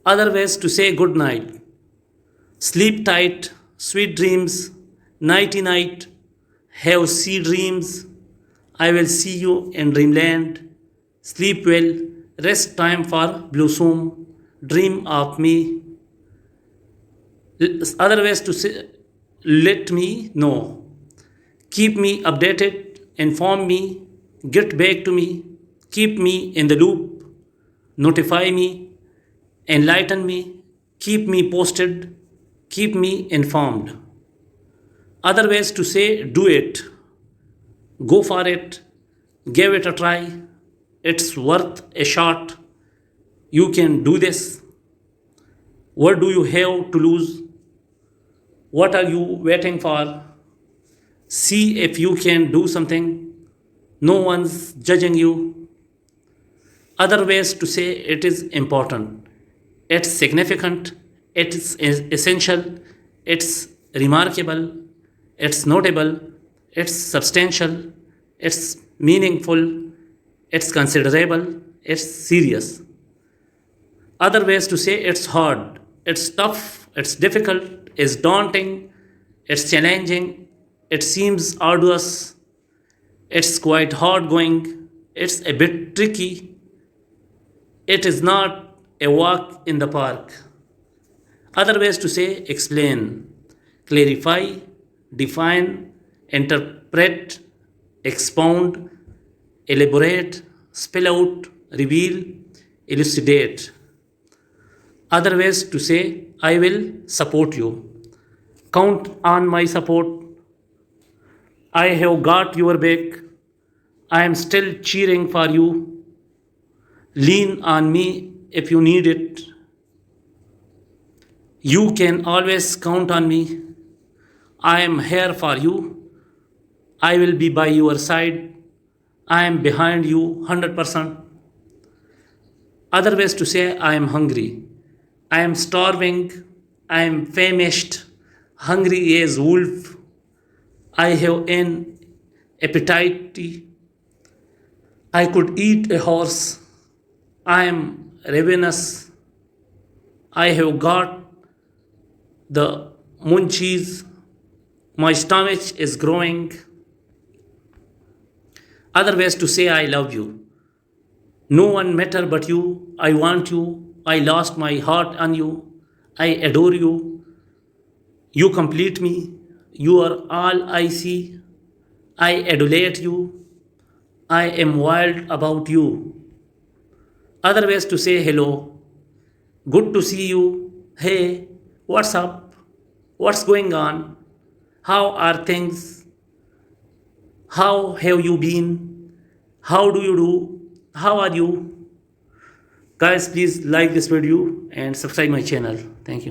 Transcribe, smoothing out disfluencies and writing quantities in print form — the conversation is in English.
Other ways to say good night: sleep tight, sweet dreams, nighty night, have sea dreams, I will see you in dreamland, sleep well, rest time for blossom, dream of me. Other ways to say let me know: keep me updated, inform me, get back to me, keep me in the loop, notify me, enlighten me, keep me posted, keep me informed. Other ways to say do it: go for it, give it a try, it's worth a shot, you can do this, what do you have to lose, what are you waiting for, see if you can do something, no one's judging you. Other ways to say it is important: it's significant, it's essential, it's remarkable, it's notable, it's substantial, it's meaningful, it's considerable, it's serious. Other ways to say it's hard: it's tough, it's difficult, it's daunting, it's challenging, it seems arduous, it's quite hard going, it's a bit tricky, it is not a walk in the park. Other ways to say explain: clarify, define, interpret, expound, elaborate, spell out, reveal, elucidate. Other ways to say I will support you: count on my support, I have got your back, I am still cheering for you, lean on me if you need it, you can always count on me, I am here for you, I will be by your side, I am behind you 100%. Other ways to say I am hungry: I am starving, I am famished, hungry as wolf, I have an appetite, I could eat a horse, I am ravenous, I have got the munchies, my stomach is growing. Other ways to say I love you: no one matter but you, I want you, I lost my heart on you, I adore you, you complete me, you are all I see, I adulate you, I am wild about you. Other ways to say hello: good to see you, hey, what's up, what's going on, how are things, how have you been, how do you do, how are you? Guys, please like this video and subscribe my channel. Thank you.